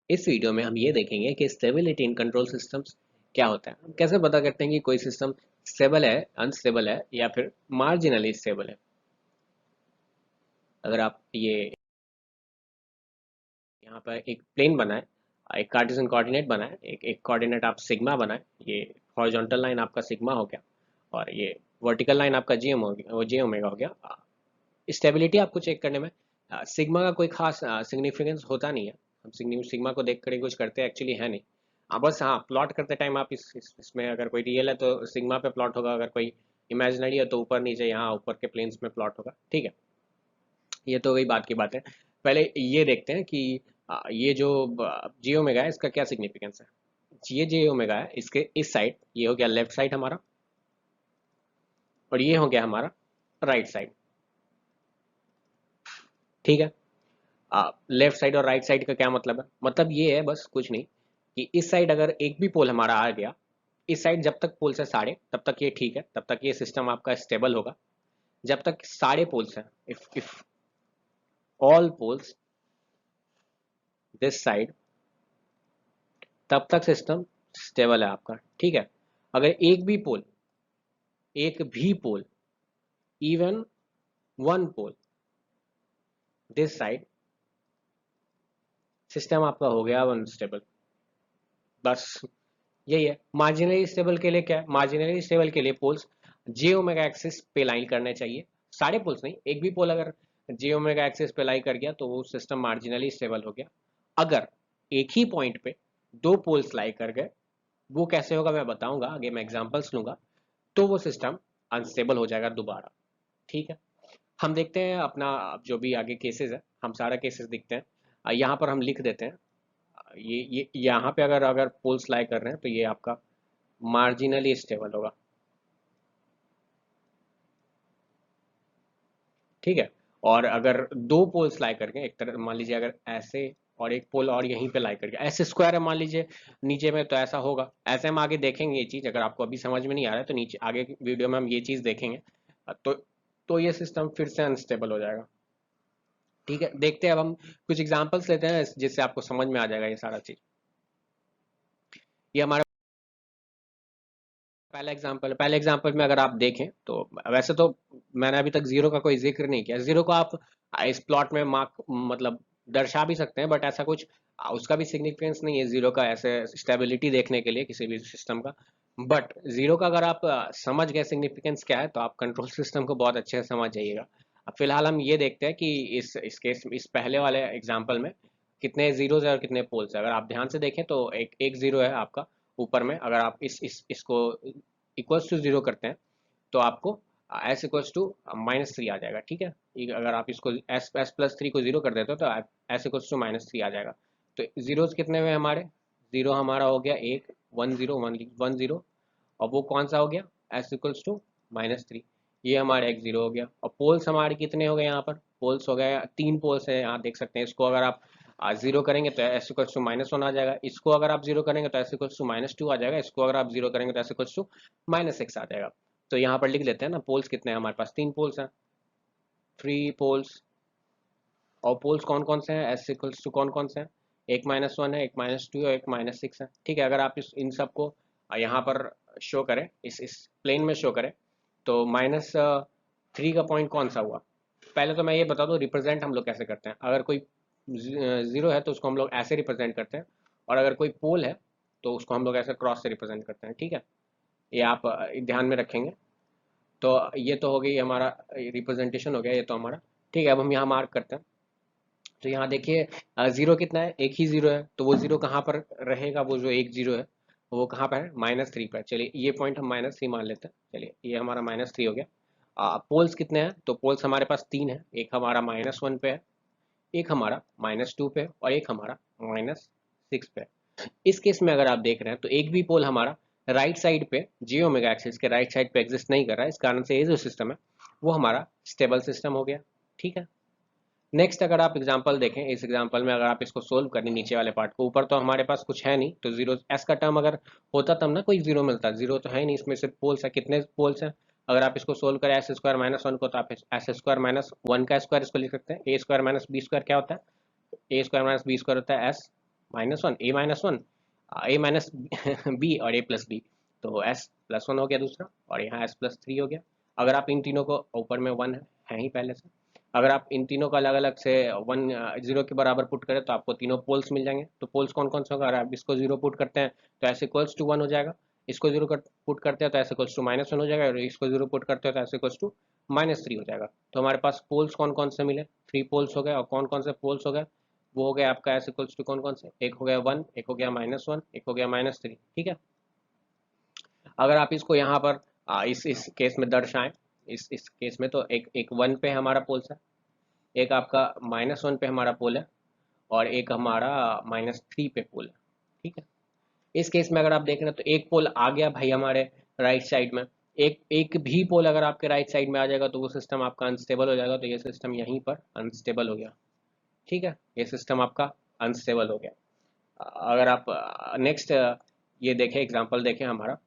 इस वीडियो में हम ये देखेंगे कि स्टेबिलिटी इन कंट्रोल सिस्टम्स क्या होता है। हम कैसे पता करते हैं कि कोई सिस्टम स्टेबल है, अनस्टेबल है या फिर मार्जिनली स्टेबल है। अगर आप ये यहाँ पर एक प्लेन बनाए, एक कार्टेशियन कोऑर्डिनेट बनाए, एक कोऑर्डिनेट आप सिग्मा बनाए, ये हॉरिजॉन्टल लाइन आपका सिग्मा हो गया और ये वर्टिकल लाइन आपका जीएम हो गया, वो जे ओमेगा हो गया। स्टेबिलिटी आपको चेक करने में सिग्मा का कोई खास सिग्निफिकेंस होता नहीं है। हम सिग्मा को देख कर ही कुछ करते हैं, एक्चुअली है नहीं। बस हाँ, प्लॉट करते टाइम आप इसमें अगर कोई रियल है तो सिग्मा पे प्लॉट होगा, अगर कोई इमेजिनरी है तो ऊपर नीचे यहाँ ऊपर के प्लेन्स में प्लॉट होगा। ठीक है, ये तो वही बात की बात है। पहले ये देखते हैं कि ये जो जी ओमेगा है इसका क्या सिग्निफिकेंस है। ये जे ओमेगा है, इसके इस साइड ये हो गया लेफ्ट साइड हमारा, और ये हो गया हमारा राइट साइड। ठीक है, लेफ्ट साइड और राइट साइड का क्या मतलब है? मतलब ये है, बस कुछ नहीं, कि इस साइड अगर एक भी पोल हमारा आ गया, इस साइड जब तक पोल्स है साढ़े, तब तक ये ठीक है, तब तक ये सिस्टम आपका स्टेबल होगा। जब तक साढ़े पोल्स हैं, if all poles this side, तब तक सिस्टम स्टेबल है आपका। ठीक है, अगर एक भी pole even one pole this side, system आपका हो गया अनस्टेबल। बस यही है। मार्जिनली स्टेबल के लिए क्या है? मार्जिनली स्टेबल के लिए पोल्स जे ओमेगा एक्सिस पे लाइन करने चाहिए। सारे पोल्स नहीं, एक भी पोल अगर जे ओमेगा एक्सिस पे लाइन कर गया तो वो सिस्टम मार्जिनली स्टेबल हो गया। अगर एक ही पॉइंट पे दो पोल्स लाई कर गए, वो कैसे होगा मैं बताऊंगा आगे, मैं एग्जांपल्स लूंगा, तो वो सिस्टम अनस्टेबल हो जाएगा दोबारा। ठीक है, हम देखते हैं अपना जो भी आगे केसेस है, हम सारा केसेस देखते हैं। यहाँ पर हम लिख देते हैं, ये यहाँ पे अगर अगर पोल्स लाई कर रहे हैं तो ये आपका मार्जिनली स्टेबल होगा। ठीक है, और अगर दो पोल्स लाई करके, एक तरह मान लीजिए अगर ऐसे, और एक पोल और यहीं पे लाई करके ऐसे स्क्वायर है मान लीजिए नीचे में, तो ऐसा होगा। ऐसे हम आगे देखेंगे ये चीज, अगर आपको अभी समझ में नहीं आ रहा है तो नीचे आगे वीडियो में हम ये चीज देखेंगे। तो ये सिस्टम फिर से अनस्टेबल हो जाएगा। ठीक है, देखते हैं अब हम कुछ एग्जांपल्स लेते हैं जिससे आपको समझ में आ जाएगा ये सारा चीज। ये हमारा पहले एग्जांपल में अगर आप देखें तो वैसे तो मैंने अभी तक जीरो का कोई जिक्र नहीं किया। जीरो को आप इस प्लॉट में मार्क मतलब दर्शा भी सकते हैं, बट ऐसा कुछ उसका भी सिग्निफिकेंस नहीं है जीरो का, ऐसे स्टेबिलिटी देखने के लिए किसी भी सिस्टम का। बट जीरो का अगर आप समझ गए सिग्निफिकेंस क्या है, तो आप कंट्रोल सिस्टम को बहुत अच्छे से समझ जाइएगा। अब फिलहाल हम ये देखते हैं कि इस केस इस पहले वाले एग्जाम्पल में कितने जीरोज है और कितने पोल्स है। अगर आप ध्यान से देखें तो एक एक जीरो है आपका ऊपर में। अगर आप इसको इक्वल्स टू जीरो करते हैं तो आपको एस इक्वल्स टू -3 आ जाएगा। ठीक है, अगर आप इसको एस प्लस थ्री को जीरो कर देते हो तो एस इक्वल्स टू -3 आ जाएगा। तो जीरोस कितने हुए हमारे? जीरो हमारा हो गया एक, वन जीरो, वन जीरो, और वो कौन सा हो गया? S equals to -3। ये हमारे एक जीरो हो गया। और पोल्स हमारे कितने हो गए? यहाँ पर पोल्स हो गए तीन पोल्स है, यहाँ देख सकते हैं। इसको अगर आप जीरो करेंगे तो एस इक्वल्स टू -1 आ जाएगा। इसको अगर आप जीरो करेंगे तो एस इक्वल्स टू -2 आ जाएगा। इसको अगर आप जीरो करेंगे तो एस इक्वल्स टू -6 आ जाएगा। तो यहाँ पर लिख लेते हैं ना, पोल्स कितने हैं हमारे पास? तीन पोल्स हैं, थ्री पोल्स। और पोल्स कौन कौन से हैं? एस इक्वल्स टू कौन कौन से हैं? एक -1 है, एक -2 है और एक -6 है। ठीक है, अगर आप इन सबको यहाँ पर शो करें, इस प्लेन में शो करें, तो -3 का पॉइंट कौन सा हुआ? पहले तो मैं ये बता दूं रिप्रेजेंट हम लोग कैसे करते हैं। अगर कोई जीरो है तो उसको हम लोग ऐसे रिप्रेजेंट करते हैं, और अगर कोई पोल है तो उसको हम लोग ऐसे क्रॉस से रिप्रेजेंट करते हैं। ठीक है, ये आप ध्यान में रखेंगे। तो ये तो हो गई हमारा रिप्रेजेंटेशन हो गया ये तो हमारा। ठीक है, अब हम यहाँ मार्क करते हैं। तो यहाँ देखिए जीरो कितना है? एक ही जीरो है, तो वो जीरो कहाँ पर रहेगा? वो जो एक जीरो है वो कहाँ पर है? -3 पर। चलिए ये पॉइंट हम -3 मान लेते हैं। चलिए ये हमारा -3 हो गया। पोल्स कितने हैं? तो पोल्स हमारे पास तीन है, एक हमारा -1 पे है, एक हमारा -2 पे, और एक हमारा -6 पे। इस केस में अगर आप देख रहे हैं तो एक भी पोल हमारा राइट साइड पे जी ओमेगा एक्सिस के राइट साइड पे एग्जिस्ट नहीं कर रहा है। इस कारण से ये जो सिस्टम है वो हमारा स्टेबल सिस्टम हो गया। ठीक है, नेक्स्ट अगर आप एग्जांपल देखें, इस एग्जांपल में अगर आप इसको सोल्व करें नीचे वाले पार्ट को, ऊपर तो हमारे पास कुछ है नहीं, तो जीरो एस का टर्म अगर होता तब ना कोई जीरो मिलता। जीरो तो है ही नहीं, इसमें सिर्फ पोल्स है। कितने पोल्स हैं? अगर आप इसको सोल्व करें एस स्क्वायर -1 को, तो आप एस स्क्वायर -1 का स्क्वायर इसको लिख सकते हैं। ए स्क्वायर -बी स्क्वायर क्या होता है? ए स्क्वायर -बी स्क्वायर होता है s -1 a minus one a minus b और a प्लस बी, तो s प्लस वन हो गया दूसरा, और यहाँ s प्लस थ्री हो गया। अगर आप इन तीनों को, ऊपर में वन है ही पहले से, अगर आप इन तीनों को अलग अलग से वन जीरो के बराबर पुट करें तो आपको तीनों पोल्स मिल जाएंगे। तो पोल्स कौन कौन से होगा, अगर आप इसको जीरो पुट करते हैं तो एस इक्वल्स टू वन हो जाएगा, इसको जीरो पुट करते हैं तो s equals to minus one हो जाएगा, और इसको जीरो पुट करते हैं तो s equals to minus three हो जाएगा। तो हमारे पास पोल्स कौन कौन से मिले, थ्री पोल्स हो गए, और कौन कौन से पोल्स हो गए, वो हो गया आपका एस इक्वल्स टू कौन कौन से, एक हो गया वन, एक हो गया माइनस वन, एक हो गया माइनस थ्री, ठीक है। अगर आप इसको यहाँ पर इस केस में दर्शाएं, इस केस में तो एक वन पे हमारा पोल्स है, एक आपका माइनस वन पे हमारा पोल है, और एक हमारा माइनस थ्री पे पोल है, ठीक है। इस केस में अगर आप देख रहे हैं तो एक पोल आ गया भाई हमारे राइट साइड में, एक एक भी पोल अगर आपके राइट साइड में आ जाएगा तो वो सिस्टम आपका अनस्टेबल हो जाएगा, तो ये सिस्टम यहीं पर अनस्टेबल हो गया, ठीक है, ये सिस्टम आपका अनस्टेबल हो गया। अगर आप नेक्स्ट ये देखें, एग्जांपल देखें हमारा,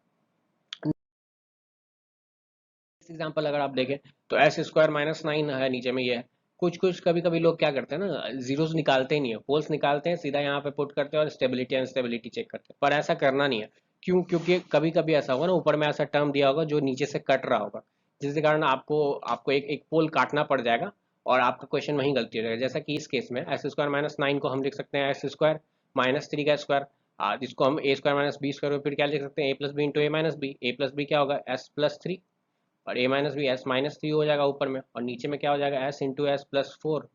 एग्जाम्पल अगर आप देखें तो एस स्क्वायर माइनस नाइन है, नीचे में ये है। कुछ कुछ कभी कभी लोग क्या करते हैं ना, जीरोस निकालते ही नहीं है, पोल्स निकालते हैं सीधा यहाँ पे पुट करते हैं और स्टेबिलिटी अनस्टेबिलिटी चेक करते हैं, पर ऐसा करना नहीं है। क्यों? क्योंकि कभी कभी ऐसा होगा ना, ऊपर में ऐसा टर्म दिया होगा जो नीचे से कट रहा होगा, जिसके कारण आपको आपको एक एक पोल काटना पड़ जाएगा, और आपका क्वेश्चन वहीं गलती हो जाएगा। जैसा कि इस केस में एस स्क्वायर माइनस नाइन को हम लिख सकते हैं एस स्क्वायर माइनस थ्री का स्क्वायर, जिसको हम A square minus B square, फिर क्या लिख सकते हैं, A plus B into A minus B, A plus B क्या होगा, एस प्लस थ्री, और A minus B S minus three हो जाएगा ऊपर में, और नीचे में क्या हो जाएगा, S into S plus four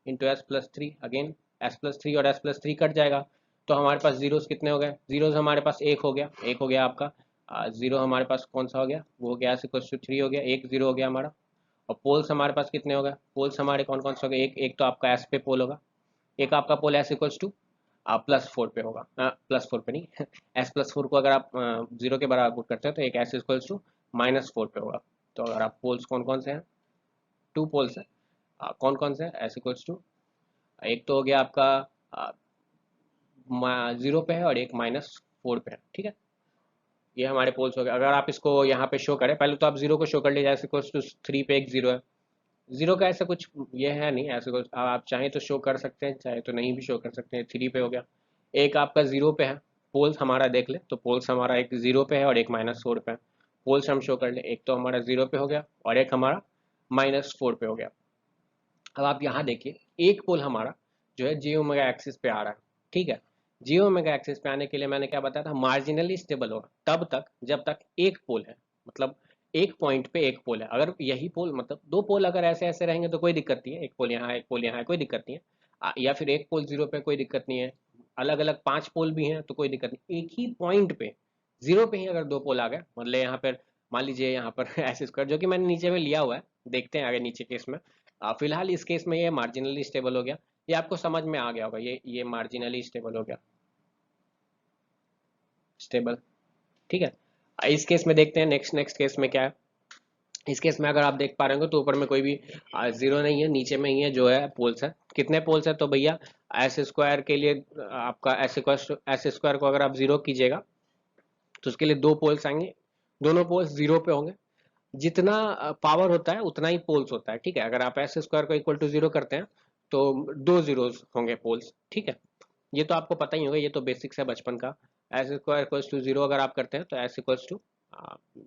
into S plus three, again S plus three और एस प्लस थ्री कट जाएगा। तो हमारे पास जीरोस कितने हो गए, जीरोस हमारे पास एक हो गया, एक हो गया आपका जीरो हमारे पास कौन सा हो गया, वो हो गया एस इक्वल टू थ्री हो गया, एक जीरो हो गया हमारा। और पोल्स हमारे पास कितने हो गए, पोल्स हमारे कौन कौन से हो गए, एक एक तो आपका एस पे पोल होगा, एक आपका pole S equals to plus four पे होगा, प्लस फोर पे नहीं एस प्लस फोर को अगर आप जीरो के बराबर पुट करते हैं तो एक s equals to minus four पे होगा। तो अगर आप पोल्स कौन कौन से हैं, टू पोल्स है, कौन कौन से है, एस इक्वल्स टू, एक तो हो गया आपका जीरो पे है और एक माइनस फोर पे है, ठीक है। ये हमारे पोल्स हो गए। अगर आप इसको यहाँ पे शो करें, पहले तो आप जीरो को शो कर लीजिए, एस इक्वल्स टू थ्री पे एक जीरो है, जीरो का ऐसा कुछ ये है नहीं, ऐसे कुछ आप चाहें तो शो कर सकते हैं, चाहे तो नहीं भी शो कर सकते हैं, थ्री पे हो गया। एक आपका जीरो पे है, पोल्स हमारा देख ले तो पोल्स हमारा एक जीरो पे है और एक माइनस फोर पे है, पोल्स हम शो कर ले, एक तो हमारा जीरो पे हो गया और एक हमारा माइनस फोर पे हो गया। अब आप यहाँ देखिए, एक पोल हमारा जो है जी ओमेगा एक्सिस पे आ रहा है, ठीक है। जी ओमेगा एक्सिस पे आने के लिए मैंने क्या बताया था, मार्जिनली स्टेबल होगा तब तक जब तक एक पोल है, मतलब एक पॉइंट पे एक पोल है। अगर यही पोल, मतलब दो पोल अगर ऐसे ऐसे रहेंगे तो कोई दिक्कत नहीं है, एक पोल यहाँ एक पोल यहाँ है, कोई दिक्कत नहीं है। या फिर एक पोल जीरो पे, कोई दिक्कत नहीं है। अलग अलग पांच पोल भी हैं तो कोई दिक्कत नहीं, एक ही पॉइंट पे जीरो पे ही अगर दो पोल आ गए, मतलब यहाँ पर मान लीजिए यहाँ पर ऐसे स्क्वायर जो कि मैंने नीचे में लिया हुआ है, देखते हैं आगे नीचे केस में। फिलहाल इस केस में ये मार्जिनली स्टेबल हो गया, ये आपको समझ में आ गया होगा, ये मार्जिनली स्टेबल हो गया, स्टेबल, ठीक है। इस केस में देखते हैं नेक्स्ट नेक्स्ट केस में क्या है। इस केस में अगर आप देख पा रहे हो तो ऊपर में कोई भी जीरो नहीं है, नीचे में ही है जो है पोल्स है। कितने पोल्स है, तो भैया एस स्क्वायर के लिए आपका एस स्क्वायर को अगर आप जीरो कीजिएगा तो उसके लिए दो पोल्स आएंगे, दोनों पोल्स जीरो पे होंगे। जितना पावर होता है उतना ही पोल्स होता है, ठीक है। अगर आप एस स्क्वायर को इक्वल टू जीरो करते हैं तो दो जीरोस होंगे पोल्स, ठीक है। ये तो आपको पता ही होगा, ये तो बेसिक्स है बचपन का। S square equals to zero अगर आप करते हैं तो एस इक्वल्स टू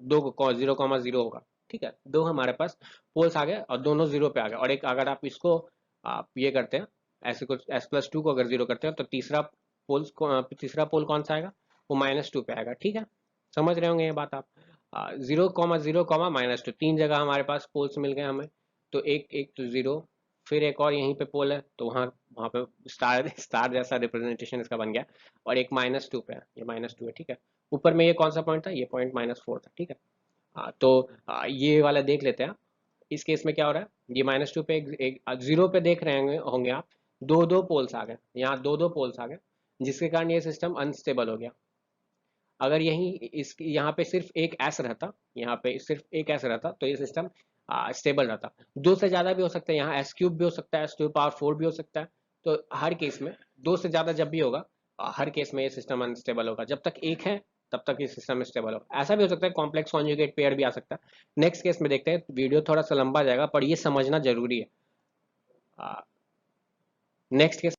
दो जीरो कॉमा जीरो होगा, ठीक है। दो हमारे पास पोल्स आ गए और दोनों जीरो पे आ गए, और एक अगर आप इसको आप ये करते हैं, एस प्लस टू को अगर जीरो करते हैं तो तीसरा पोल कौन सा आएगा, वो माइनस टू पे आएगा, ठीक है। समझ रहे होंगे ये बात आप। जीरो कॉमा माइनस टू, तीन जगह हमारे पास पोल्स मिल गए हमें। तो एक एक तो जीरो, फिर एक और यहीं पे पोल है तो वहाँ वहाँ पे स्टार स्टार जैसा रिप्रेजेंटेशन इसका बन गया, और एक माइनस टू पे है, ये माइनस टू है, ठीक है। ऊपर में ये कौन सा पॉइंट था, ये पॉइंट माइनस फोर था, ठीक है। तो ये वाला देख लेते हैं। इस केस में क्या हो रहा है, ये माइनस टू पे एक जीरो पे देख रहे होंगे आप, दो दो पोल्स आ गए, यहाँ दो दो पोल्स आ गए, जिसके कारण ये सिस्टम अनस्टेबल हो गया। अगर यही इस यहाँ पे सिर्फ एक एस रहता, यहाँ पे सिर्फ एक एस रहता तो ये सिस्टम स्टेबल रहता। दो से ज्यादा भी हो सकता है, यहाँ एस क्यूब भी हो सकता है, एस टू पावर फोर भी हो सकता है। तो हर केस में दो से ज्यादा जब भी होगा, हर केस में ये सिस्टम अनस्टेबल होगा। जब तक एक है तब तक ये सिस्टम स्टेबल होगा। ऐसा भी हो सकता है कॉम्प्लेक्स कॉन्जुगेट पेयर भी आ सकता है। नेक्स्ट केस में देखते हैं, वीडियो थोड़ा सा लंबा जाएगा पर ये समझना जरूरी है। नेक्स्ट केस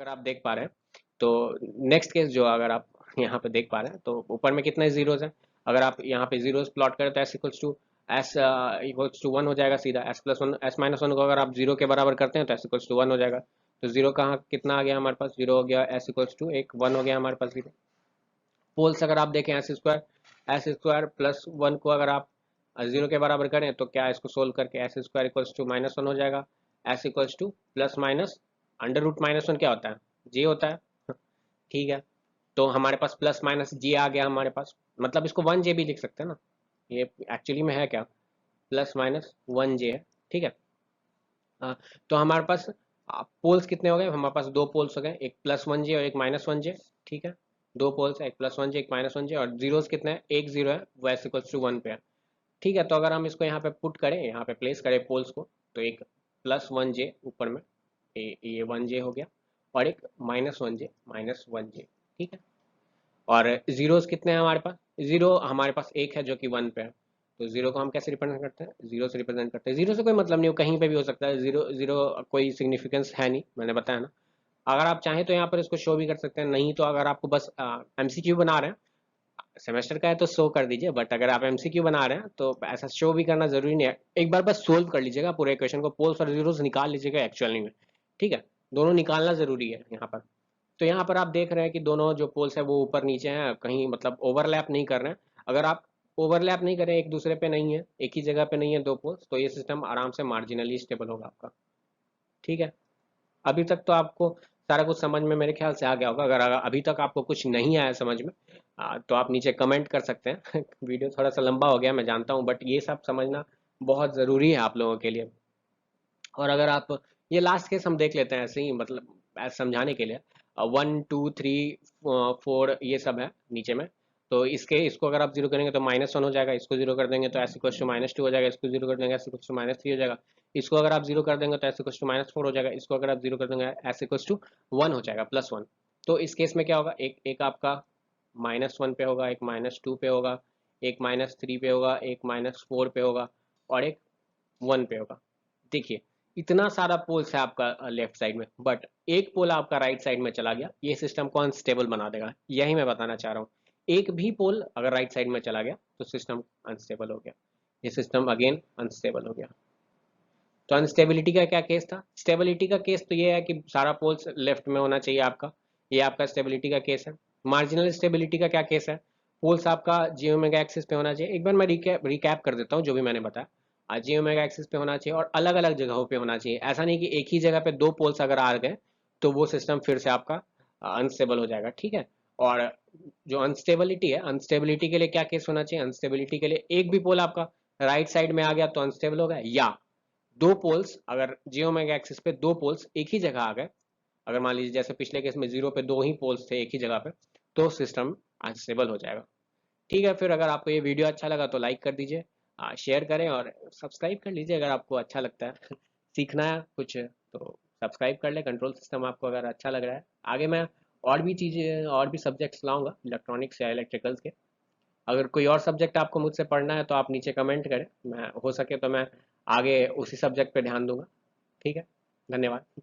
अगर आप देख पा रहे हैं तो नेक्स्ट केस जो अगर आप यहाँ पे देख पा रहे हैं तो ऊपर में कितने जीरोज हैं। अगर आप यहाँ पे जीरोज प्लॉट करें तो एस इक्वल्स टू वन हो जाएगा सीधा। S plus one S minus one को अगर आप जीरो के बराबर करते हैं तो एस इक्वल्स टू वन हो जाएगा। तो जीरो कहाँ कितना आ गया हमारे पास, जीरो हो गया, एस इक्वल्स टू एक वन हो गया हमारे पास जीरो। पोल्स अगर आप देखें एस स्क्वायर प्लस वन को अगर आप जीरो के बराबर करें तो क्या इसको सोल्व करके s square equals to minus one हो जाएगा। S equals to plus minus under root minus one क्या होता है, जे होता है। ठीक है, तो हमारे पास प्लस माइनस जे आ गया हमारे पास, मतलब इसको वन जे भी लिख सकते हैं ना, ये एक्चुअली में है क्या, प्लस माइनस वन जे है। ठीक है, तो हमारे पास पोल्स कितने हो गए, हमारे पास दो पोल्स हो गए, एक प्लस वन जे और एक माइनस वन जे। ठीक है, दो पोल्स है, एक प्लस वन जे एक माइनस वन जे, और जीरोस कितने हैं, एक जीरो है, वो एस इक्वल्स टू वन पे है। ठीक है, तो अगर हम इसको यहाँ पे पुट करें, यहाँ पे प्लेस करें पोल्स को, तो एक प्लस वन जे ऊपर में, ये वन जे हो गया, और एक माइनस वन जे माइनस वन जे। ठीक है, और जीरोस कितने हैं हमारे पास, जीरो हमारे पास एक है जो कि वन पे है। तो जीरो को हम कैसे रिप्रेजेंट करते हैं, जीरो से रिप्रेजेंट करते हैं। जीरो से कोई मतलब नहीं हो, कहीं पे भी हो सकता है जीरो, जीरो कोई सिग्निफिकेंस है नहीं, मैंने बताया ना। अगर आप चाहें तो यहाँ पर इसको शो भी कर सकते हैं, नहीं तो अगर आपको बस एमसीक्यू बना रहे हैं, सेमेस्टर का है तो शो कर दीजिए, बट अगर आप एमसीक्यू बना रहे हैं तो ऐसा शो भी करना जरूरी नहीं है। एक बार बस सोल्व कर लीजिएगा पूरे इक्वेशन को, पोल्स और जीरोस निकाल लीजिएगा एक्चुअली में। ठीक है, दोनों निकालना जरूरी है यहाँ पर। तो यहाँ पर आप देख रहे हैं कि दोनों जो पोल्स है वो ऊपर नीचे हैं, कहीं मतलब ओवरलैप नहीं कर रहे हैं। अगर आप ओवरलैप नहीं करें, एक दूसरे पे नहीं है, एक ही जगह पे नहीं है दो पोल्स, तो ये सिस्टम आराम से मार्जिनली स्टेबल होगा आपका। ठीक है, अभी तक तो आपको सारा कुछ समझ में मेरे ख्याल से आ गया होगा। अगर अभी तक आपको कुछ नहीं आया समझ में, तो आप नीचे कमेंट कर सकते हैं। वीडियो थोड़ा सा लंबा हो गया मैं जानता हूँ, बट ये सब समझना बहुत ज़रूरी है आप लोगों के लिए। और अगर आप ये लास्ट केस हम देख लेते हैं ऐसे ही, मतलब ऐसे समझाने के लिए, वन टू थ्री फोर ये सब है नीचे में। तो इसको अगर आप जीरो करेंगे तो माइनस वन हो जाएगा, इसको जीरो कर देंगे तो s equal to minus two हो जाएगा, इसको जीरो कर देंगे s equal to minus three हो जाएगा, इसको अगर आप जीरो कर देंगे तो s equal to minus four हो जाएगा, इसको अगर आप जीरो कर देंगे एस इक्वल टू वन हो जाएगा, प्लस वन। तो इस केस में क्या होगा, एक एक आपका माइनस वन पे होगा, एक माइनस टू पे होगा, एक माइनस थ्री पे होगा, एक माइनस फोर पे होगा, और एक वन पे होगा। देखिए, इतना सारा पोल्स है आपका लेफ्ट साइड में, बट एक पोल आपका राइट साइड में चला गया, ये सिस्टम को अनस्टेबल बना देगा, यही मैं बताना चाह रहा हूँ। एक भी पोल अगर राइट साइड में चला गया तो सिस्टम अनस्टेबल हो गया, ये सिस्टम अगेन अनस्टेबल हो गया। तो अनस्टेबिलिटी का क्या केस था, स्टेबिलिटी का केस तो ये है कि सारा पोल्स लेफ्ट में होना चाहिए आपका, ये आपका स्टेबिलिटी का केस है। मार्जिनल स्टेबिलिटी का क्या केस है, पोल्स आपका जियो मेगा एक्सिस पे होना चाहिए। एक बार मैं रिकैप कर देता हूँ जो भी मैंने बताया, जियो मेगा एक्सिस पे होना चाहिए और अलग अलग जगहों पे होना चाहिए। ऐसा नहीं कि एक ही जगह पे दो पोल्स अगर आ गए तो वो सिस्टम फिर से आपका अनस्टेबल हो जाएगा। ठीक है, और जो अनस्टेबिलिटी है, अनस्टेबिलिटी के लिए क्या केस होना चाहिए, अनस्टेबिलिटी के लिए एक भी पोल आपका राइट साइड में आ गया तो अनस्टेबल होगा, या दो पोल्स अगर जियो मेगा एक्सिस पे दो पोल्स एक ही जगह आ गए, अगर मान लीजिए जैसे पिछले केस में जीरो पे दो ही पोल्स थे एक ही जगह पे, तो सिस्टम अनस्टेबल हो जाएगा। ठीक है, फिर अगर आपको ये वीडियो अच्छा लगा तो लाइक कर दीजिए, शेयर करें और सब्सक्राइब कर लीजिए अगर आपको अच्छा लगता है। सीखना है कुछ तो सब्सक्राइब कर ले, कंट्रोल सिस्टम आपको अगर अच्छा लग रहा है। आगे मैं और भी चीज़ें और भी सब्जेक्ट्स लाऊंगा इलेक्ट्रॉनिक्स या इलेक्ट्रिकल्स के। अगर कोई और सब्जेक्ट आपको मुझसे पढ़ना है तो आप नीचे कमेंट करें, मैं हो सके तो मैं आगे उसी सब्जेक्ट पे ध्यान दूंगा। ठीक है, धन्यवाद।